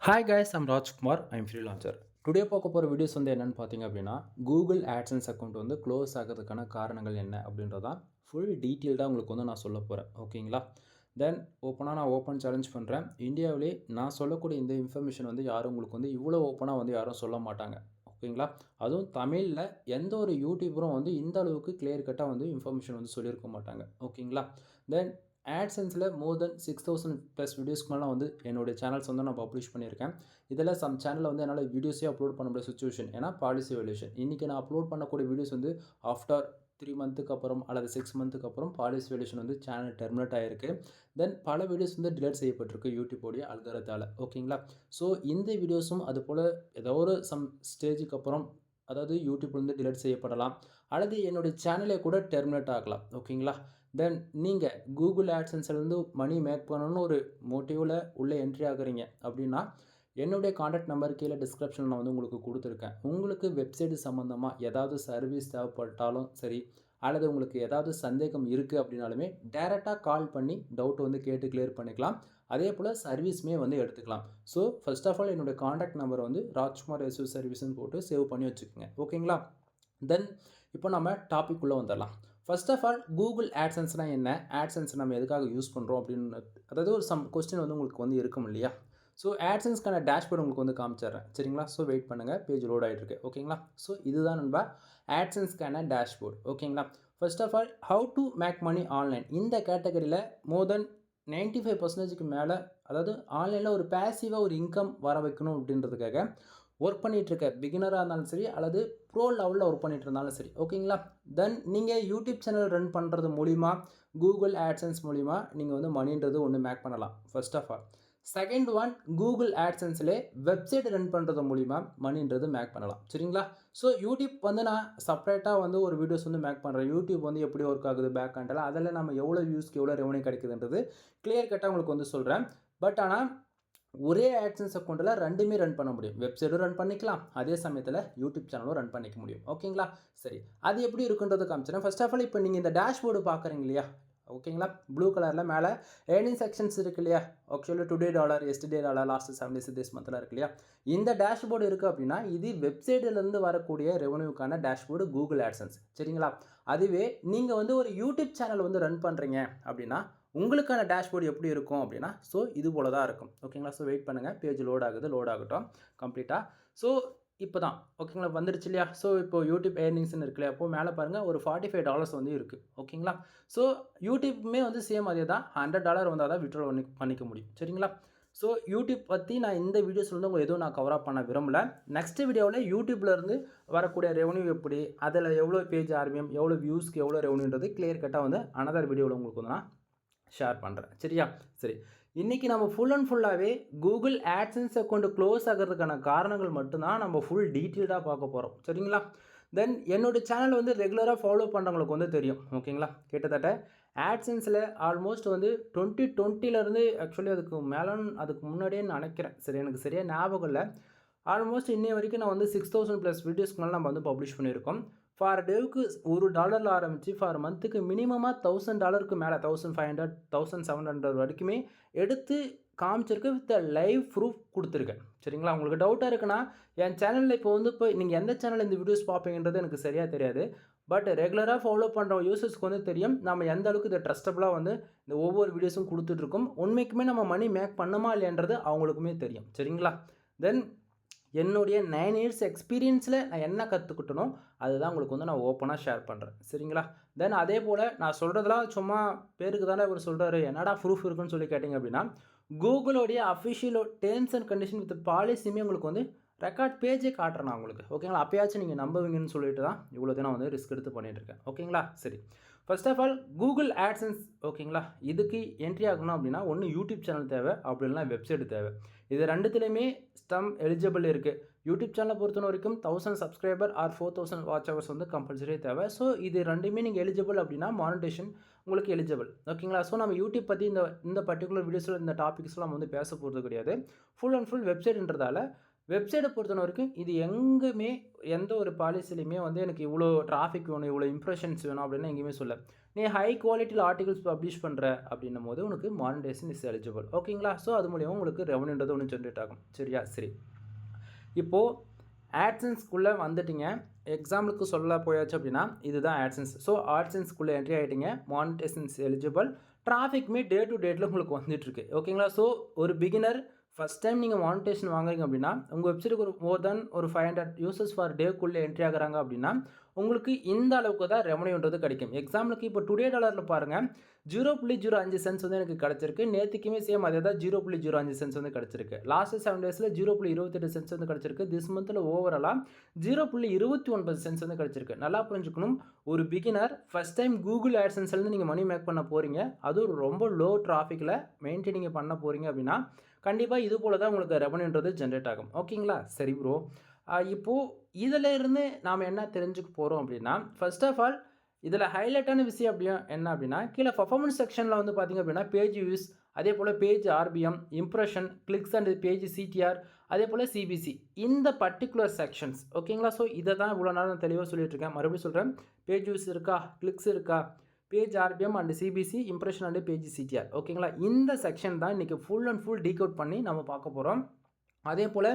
Hi guys, I'm Rajkumar. I'm freelancer. Today பார்க்க போகிற videos வந்து என்னென்னு பார்த்தீங்க அப்படின்னா, கூகுள் ஆட்சன்ஸ் அக்கௌண்ட் வந்து க்ளோஸ் ஆகிறதுக்கான காரணங்கள் என்ன அப்படின்றதான் ஃபுல் டீட்டெயில்டாக உங்களுக்கு வந்து நான் சொல்ல போகிறேன். ஓகேங்களா? தென் நான் ஓப்பன் சேலஞ்ச் பண்ணுறேன். இந்தியாவிலே நான் சொல்லக்கூடிய இந்த இன்ஃபர்மேஷன் வந்து யாரும் உங்களுக்கு வந்து இவ்வளோ ஓப்பனாக வந்து யாரும் சொல்ல மாட்டாங்க. ஓகேங்களா? அதுவும் தமிழில் எந்த ஒரு யூடியூபரும் வந்து இந்த அளவுக்கு கிளியர் கட்டாக வந்து இன்ஃபர்மேஷன் வந்து சொல்லியிருக்க மாட்டாங்க. ஓகேங்களா? தென் ஆட்சென்ஸில் மோர் தென் 6000 ப்ளஸ் வீடியோஸ்க்கு மேலே வந்து என்னுடைய சேனல்ஸ் வந்து நான் பப்ளிஷ் பண்ணியிருக்கேன். இதில் சம் சேனலில் வந்து என்னால் வீடியோஸே அப்லோட் பண்ண முடியாத சுச்சுவேஷன். ஏன்னா பாலிசி வயலேஷன். இன்றைக்கி நான் அப்லோட் பண்ணக்கூடிய வீடியோஸ் வந்து ஆஃப்டர் 3 மந்த்துக்கு அப்புறம் அல்லது 6 மந்த்துக்கு அப்புறம் பாலிசி வயலேஷன் வந்து சேனல் டெர்மினேட் ஆகிருக்கு. தென் பல வீடியோஸ் வந்து டிலேட் செய்யப்பட்டிருக்கு யூடியூபோடைய அல்காரத்தால். ஓகேங்களா? ஸோ இந்த வீடியோஸும் அதுபோல் ஏதோ ஒரு சம் ஸ்டேஜுக்கு அப்புறம் அதாவது யூடியூப்லேருந்து டிலேட் செய்யப்படலாம் அல்லது என்னுடைய சேனலே கூட டெர்மினேட் ஆகலாம். ஓகேங்களா? தென் நீங்கள் கூகுள் ஆட்சன்ஸ்லேருந்து மணி மேக் பண்ணணும்னு ஒரு மோட்டிவில் உள்ளே என்ட்ரி ஆகுறீங்க அப்படின்னா, என்னுடைய காண்டாக்ட் நம்பர் கீழே டிஸ்கிரிப்ஷனில் நான் வந்து உங்களுக்கு கொடுத்துருக்கேன். உங்களுக்கு வெப்சைட் சம்மந்தமாக ஏதாவது சர்வீஸ் தேவைப்பட்டாலும் சரி, அல்லது உங்களுக்கு ஏதாவது சந்தேகம் இருக்குது அப்படின்னாலுமே டைரெக்டாக கால் பண்ணி டவுட் வந்து கேட்டு கிளியர் பண்ணிக்கலாம். அதே போல் சர்வீஸுமே வந்து எடுத்துக்கலாம். ஸோ ஃபர்ஸ்ட் ஆஃப் ஆல் என்னுடைய காண்டாக்ட் நம்பரை வந்து ராஜ்குமார் எஸ்யூ சர்வீஸ்னு போட்டு சேவ் பண்ணி வச்சுக்கோங்க. ஓகேங்களா? தென் இப்போ நம்ம டாபிக் உள்ளே வந்துடலாம். ஃபர்ஸ்ட் ஆஃப் ஆல் கூகுள் ஆட்சன்ஸ்னால் என்ன, ஆட்சன்ஸ் நம்ம எதுக்காக யூஸ் பண்ணுறோம் அப்படின்னு அதாவது ஒரு சம் கொஸ்டின் வந்து உங்களுக்கு வந்து இருக்கும் இல்லையா? ஸோ ஆட்சன்ஸ்க்கான டேஷ்போர்டு உங்களுக்கு வந்து காமிச்சிடுறேன். சரிங்களா? ஸோ வெயிட் பண்ணுங்கள், பேஜ் லோட் ஆகிட்டு இருக்கு. ஓகேங்களா? ஸோ இதுதான் நண்பா ஆட்சன்ஸ்க்கான டேஷ்போர்டு. ஓகேங்களா? First of all how to make money online. இந்த கேட்டகரியில் மோர் தென் 95% மேலே அதாவது ஆன்லைனில் ஒரு பேசிவாக ஒரு இன்கம் வர வைக்கணும் அப்படின்றதுக்காக ஒர்க் பண்ணிகிட்ருக்க பிகினராக இருந்தாலும் சரி அல்லது ப்ரோ லெவலில் ஒர்க் பண்ணிகிட்டு இருந்தாலும் சரி. ஓகேங்களா? தென் நீங்கள் யூடியூப் சேனல் ரன் பண்ணுறது மூலிமா கூகுள் ஆட்சன்ஸ் மூலிமா நீங்கள் வந்து மணின்றது ஒன்று மேக் பண்ணலாம். First of all second one, Google ஆட்சன்ஸ்லே வெப்சைட் ரன் பண்ணுறது மூலிமா மணின்றது மேக் பண்ணலாம். சரிங்களா? ஸோ யூடியூப் வந்து நான் செப்பரேட்டாக வந்து ஒரு வீடியோஸ் வந்து மேக் பண்ணுறேன். யூடியூப் வந்து எப்படி ஒர்க் ஆகுது பேக் ஹேண்டில், அதில் நம்ம எவ்வளோ வியூஸ்க்கு எவ்வளோ ரெவன்யூ கிடைக்குதுன்றது கிளியர் கட்டாக உங்களுக்கு வந்து சொல்கிறேன். பட் ஆனால் ஒரே ஆட்சன்ஸ் அக்கௌண்ட்டில் ரெண்டுமே ரன் பண்ண முடியும். வெப்சைட்டும் ரன் பண்ணிக்கலாம், அதே சமயத்தில் யூடியூப் சேனலும் ரன் பண்ணிக்க முடியும். ஓகேங்களா? சரி, அது எப்படி இருக்குன்றது காமிச்சிடறேன். ஃபர்ஸ்ட் ஆஃப் ஆல் இப்போ நீங்கள் இந்த டேஷ்போர்டு பார்க்குறீங்க இல்லையா? ஓகேங்களா? ப்ளூ கலரில் மேலே ஏர்னிங் செக்ஷன்ஸ் இருக்குது இல்லையா? Actually today dollar, yesterday dollar, last 7 days this மந்தில் இருக்கு இல்லையா? இந்த டேஷ்போர்டு இருக்குது அப்படின்னா இது வெப்சைட்டிலேருந்து வரக்கூடிய ரெவன்யூக்கான டேஷ்போர்டு கூகுள் ஆட்சன்ஸ். சரிங்களா? அதுவே நீங்கள் வந்து ஒரு யூடியூப் சேனல் வந்து ரன் பண்ணுறீங்க அப்படின்னா உங்களுக்கான டேஷ்போர்டு எப்படி இருக்கும் அப்படின்னா, ஸோ இது போல தான் இருக்கும். ஓகேங்களா? ஸோ வெயிட் பண்ணுங்கள், பேஜ் லோட் ஆகுது, லோட் ஆகட்டும் கம்ப்ளீட்டாக. ஸோ இப்போ தான் ஓகேங்களா வந்துருச்சு இல்லையா? ஸோ இப்போ யூடியூப் ஏர்னிங்ஸ்னு இருக்கு இல்லையா? அப்போது மேலே பாருங்கள் ஒரு $45 வந்து இருக்குது. ஓகேங்களா? ஸோ யூடியூப்புமே வந்து சேம் அதே தான். $100 வந்தால் தான் விட்ரா பண்ணிக்க முடியும். சரிங்களா? ஸோ யூடியூப் பற்றி நான் இந்த வீடியோஸில் வந்து உங்கள் எதுவும் நான் கவராக பண்ண விரும்பலை. நெக்ஸ்ட் வீடியோவில் யூடியூப்லேருந்து வரக்கூடிய ரெவன்யூ எப்படி, அதில் எவ்வளோ பேஜ் ஆர்பிஎம், எவ்வளோ வியூஸ்க்கு எவ்வளோ ரெவன்யூன்றது கிளியர் கட்டாக வந்து அனதர் வீடியோவில் உங்களுக்கு வந்து நான் ஷேர் பண்ணுறேன். சரியா? சரி, இன்றைக்கி நம்ம ஃபுல் அண்ட் ஃபுல்லாகவே கூகுள் ஆட்சன்ஸ் அக்கௌண்ட் க்ளோஸ் ஆகிறதுக்கான காரணங்கள் மட்டும்தான் நம்ம ஃபுல் டீட்டெயில்டாக பார்க்க போகிறோம். சரிங்களா? தென் என்னோடய சேனல் வந்து ரெகுலராக ஃபாலோ பண்ணுறவங்களுக்கு வந்து தெரியும். ஓகேங்களா? கிட்டத்தட்ட ஆட்சன்ஸில் ஆல்மோஸ்ட் வந்து 2020 ஆக்சுவலி அதுக்கு முன்னாடியே நினைக்கிறேன். சரி, எனக்கு சரியாக ஞாபகம் இல்லை. ஆல்மோஸ்ட் இன்னைய வரைக்கும் நான் வந்து 6000 ப்ளஸ் வீடியோஸ்க்கு மேலே நம்ம வந்து பப்ளிஷ் பண்ணியிருக்கோம். ஃபார் டேவுக்கு $1 ஆரம்பித்து ஃபார் மந்த்துக்கு மினிமமாக $1000 மேலே 1500 1700 வரைக்குமே எடுத்து காமிச்சிருக்கு. வித் லைவ் ப்ரூஃப் கொடுத்துருக்கேன். சரிங்களா? உங்களுக்கு டவுட்டாக இருக்குன்னா என் சேனலில் இப்போ நீங்கள் எந்த சேனலில் இந்த வீடியோஸ் பார்ப்பீங்கன்றது எனக்கு சரியாக தெரியாது. பட் ரெகுலராக ஃபாலோ பண்ணுற யூசர்ஸ்க்கு வந்து தெரியும் நம்ம எந்த அளவுக்கு இதை ட்ரஸ்டபுளாக வந்து இந்த ஒவ்வொரு வீடியோஸும் கொடுத்துட்ருக்கோம். உண்மைக்குமே நம்ம மணி மேக் பண்ணுமா இல்லைன்றது அவங்களுக்குமே தெரியும். சரிங்களா? தென் என்னுடைய 9 இயர்ஸ் எக்ஸ்பீரியன்ஸில் நான் என்ன கற்றுக்கிட்டனோ அதுதான் உங்களுக்கு வந்து நான் ஓப்பனாக ஷேர் பண்ணுறேன். சரிங்களா? தென் அதே போல் நான் சொல்கிறதெல்லாம் சும்மா பேருக்கு தானே இவர் சொல்கிறாரு, என்னடா ப்ரூஃப் இருக்குன்னு சொல்லி கேட்டிங்க அப்படின்னா, கூகுளோடைய official terms and condition with பாலிசியுமே உங்களுக்கு வந்து ரெக்கார்ட் பேஜே காட்டுறேன் நான் உங்களுக்கு. ஓகேங்களா? அப்போயாச்சும் நீங்கள் நம்புவீங்கன்னு சொல்லிட்டு தான் இவ்வளோ தினம் வந்து ரிஸ்க் எடுத்து பண்ணிகிட்ருக்கேன். ஓகேங்களா? சரி, first of all Google AdSense. ஓகேங்களா? இதுக்கு என்ட்ரி ஆகணும் அப்படின்னா ஒன்று யூடியூப் சேனல் தேவை, அப்படி இல்லைனா வெப்சைட் தேவை. இது ரெண்டுத்துலேயுமே ஸ்டம் எலிஜிபிள் இருக்குது. யூடியூப் சேனலை பொறுத்த வரைக்கும் 1000 சப்ஸ்கிரைபர் ஆர் 4000 வாட்ச் ஹவர்ஸ் வந்து கம்பல்சரி தேவை. ஸோ இது ரெண்டுமே நீங்கள் எலிஜிபிள் அப்படின்னா மானிட்டேஷன் உங்களுக்கு எலிஜிபிள். ஓகேங்களா? ஸோ நம்ம யூடியூப் பற்றி இந்த பர்டிகுலர் வீடியோஸில் இந்த டாபிக்ஸ்லாம் வந்து பேச போகிறது கிடையாது. ஃபுல் அண்ட் ஃபுல் வெப்சைட்ன்றதால வெப்சைட்டை பொறுத்தவரை வரைக்கும் இது எங்குமே எந்த ஒரு பாலிசிலையுமே வந்து எனக்கு இவ்வளோ டிராஃபிக் வேணும், இவ்வளோ இம்ப்ரெஷன்ஸ் வேணும் அப்படின்னு எங்கேயுமே சொல்ல. நீ ஹை குவாலிட்டியில் ஆர்டிகல்ஸ் பப்ளிஷ் பண்ணுற அப்படின்னும் போது உனக்கு மானிடைசேஷன் இஸ் எலிஜிபிள். ஓகேங்களா? ஸோ அது மூலியமாக உங்களுக்கு ரெவன்யூன்றது ஒன்று ஜென்ரேட் ஆகும். சரியா? சரி. இப்போது ஆட்சன்ஸ்குள்ளே வந்துட்டிங்க. எக்ஸாம்பிளுக்கு சொல்ல போயாச்சு அப்படின்னா இதுதான் ஆட்சன்ஸ். ஸோ ஆட்சன்ஸ்குள்ளே என்ட்ரி ஆகிட்டிங்க. Monetisation is eligible. டிராஃபிக்மே டே டு டேட்டில் உங்களுக்கு வந்துட்டுருக்கு. ஓகேங்களா? ஸோ ஒரு பிகினர் ஃபஸ்ட் டைம் நீங்கள் மானிட்டேஷன் வாங்குறீங்க அப்படின்னா உங்கள் வெப்சைட்டுக்கு ஒரு மோர் தென் ஒரு 500 யூசர்ஸ் ஃபார் டேக்குள்ளே என்ட்ரி ஆகுறாங்க அப்படின்னா உங்களுக்கு இந்த அளவுக்கு தான் ரெவன்யூன்றது கிடைக்கும். எக்ஸாம்பிளுக்கு இப்போ டுடே டாலரில் பாருங்கள் 0.05 சென்ஸ் வந்து எனக்கு கிடச்சிருக்கு. நேற்றுக்குமே சேம் அதே தான் 0.05 சென்ஸ் வந்து கிடச்சிருக்கு. லாஸ்ட் 7 டேஸில் 0.28 சென்ஸ் வந்து கிடச்சிருக்கு. திஸ் மந்தில் ஓவராலாக 0.29 சென்ஸ் வந்து கிடச்சிருக்கு. நல்லா புரிஞ்சுக்கணும், ஒரு பிகினர் ஃபஸ்ட் டைம் கூகுள் ஆட்சன்ஸ்லேருந்து நீங்கள் மணி மேக் பண்ண போகிறீங்க, அதுவும் ரொம்ப லோ டிராஃபிக்கில் மெயின்டைனிங் பண்ண போகிறீங்க அப்படின்னா கண்டிப்பாக இது போல் தான் உங்களுக்கு ரெவன்யூன்றது ஜென்ரேட் ஆகும். ஓகேங்களா? சரி ப்ரோ, இப்போது இதில் இருந்து நாம் என்ன தெரிஞ்சுக்க போகிறோம் அப்படின்னா, ஃபர்ஸ்ட் ஆஃப் ஆல் இதில் ஹைலைட்டான விஷயம் என்ன அப்படின்னா கீழே பர்ஃபார்மன்ஸ் செக்ஷனில் வந்து பார்த்திங்க அப்படின்னா பேஜ் வியூஸ், அதே போல் page RPM, impression, clicks and page CTR, அதே போல் சிபிசி, இந்த பர்டிகுலர் செக்ஷன்ஸ். ஓகேங்களா? ஸோ இதை தான் இவ்வளோ நாள் நான் தெளிவாக சொல்லிட்டு இருக்கேன். மறுபடியும் சொல்கிறேன், பேஜ் வியூஸ் இருக்கா, கிளிக்ஸ் இருக்கா, page RPM and CPC, impression and page CTR. ஓகேங்களா? இந்த செக்ஷன் தான் இன்றைக்கி ஃபுல் அண்ட் ஃபுல் டீகோட் பண்ணி நம்ம பார்க்க போகிறோம். அதே போல்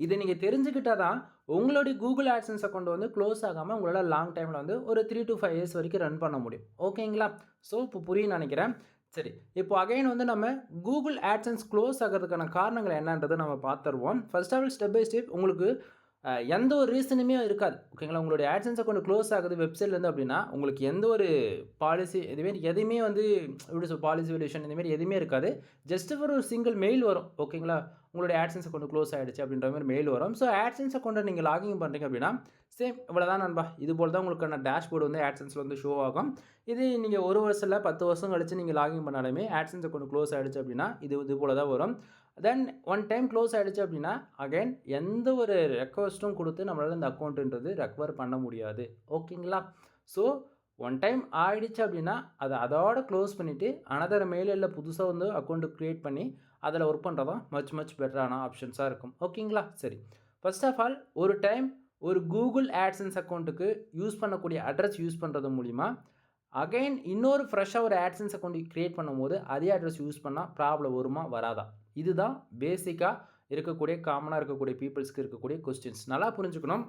இதை நீங்கள் தெரிஞ்சுக்கிட்டால் தான் உங்களுடைய கூகுள் ஆட்சன்ஸ் அக்கௌண்ட் வந்து க்ளோஸ் ஆகாமல் உங்களால் லாங் டைமில் வந்து ஒரு 3 to 5 இயர்ஸ் வரைக்கும் ரன் பண்ண முடியும். ஓகேங்களா? ஸோ இப்போ புரியும் நினைக்கிறேன். சரி, இப்போ அகைன் வந்து நம்ம கூகுள் ஆட்சன்ஸ் க்ளோஸ் ஆகிறதுக்கான காரணங்கள் என்னன்றதை நம்ம பார்த்துருவோம். First of all step by step உங்களுக்கு எந்த ஒரு ரீசனுமே இருக்காது. ஓகேங்களா? உங்களுடைய ஆட்சன்ஸ் அக்கௌண்ட் க்ளோஸ் ஆகுது வெப்சைட்லேருந்து அப்படின்னா உங்களுக்கு எந்த ஒரு பாலிசி இதுமாரி எதுவுமே வந்து எப்படி பாலிசி வேல்யூஷன் இந்தமாரி எதுவுமே இருக்காது. ஜஸ்ட் ஃபார் ஒரு சிங்கிள் மெயில் வரும். ஓகேங்களா? உங்களுடைய ஆட்சன்ஸ் அக்கௌண்ட் க்ளோஸ் ஆகிடுச்சு அப்படின்ற மாதிரி மெயில் வரும். ஸோ ஆட்சன்ஸ் அக்கௌண்ட்டை நீங்கள் லாகின் பண்ணுறீங்க அப்படின்னா சேம் இவ்வளோ தான் நண்பா. இது போல் தான் உங்களுக்கான டேஷ்போர்டு வந்து ஆட்சன்ஸில் வந்து ஷோ ஆகும். இது நீங்கள் 1 வருஷம் இல்லை 10 வருஷம் கழிச்சு நீங்கள் லாகின் பண்ணாலுமே ஆட்சன்ஸ் அக்கௌண்ட் க்ளோஸ் ஆகிடுச்சு அப்படின்னா இது போல் தான் வரும். தென் ஒன் டைம் க்ளோஸ் ஆகிடுச்சு அப்படின்னா அகைன் எந்த ஒரு ரெக்வஸ்ட்டும் கொடுத்து நம்மளால் இந்த அக்கௌண்ட்டுன்றது ரெக்கவர் பண்ண முடியாது. ஓகேங்களா? ஸோ ஒன் டைம் ஆகிடுச்சு அப்படின்னா அதை அதோட க்ளோஸ் பண்ணிவிட்டு அனதர் மெயிலில் புதுசாக வந்து அக்கௌண்ட்டு க்ரியேட் பண்ணி அதில் ஒர்க் பண்ணுறது தான் மச் பெட்டரான ஆப்ஷன்ஸாக இருக்கும். ஓகேங்களா? சரி, ஃபர்ஸ்ட் ஆஃப் ஆல் ஒரு டைம் ஒரு கூகுள் ஆட்சன்ஸ் அக்கௌண்ட்டுக்கு யூஸ் பண்ணக்கூடிய அட்ரஸ் யூஸ் பண்ணுறது மூலிமா அகைன் இன்னொரு ஃப்ரெஷ்ஷாக ஒரு ஆட்சன்ஸ் அக்கௌண்ட் க்ரியேட் பண்ணும்போது அதே அட்ரஸ் யூஸ் பண்ணால் ப்ராப்ளம் வருமா வராதா? இதுதான் பேசிக்காக இருக்கக்கூடிய காமனாக இருக்கக்கூடிய பீப்புள்ஸ்க்கு இருக்கக்கூடிய கொஸ்டின்ஸ். நல்லா புரிஞ்சுக்கணும்.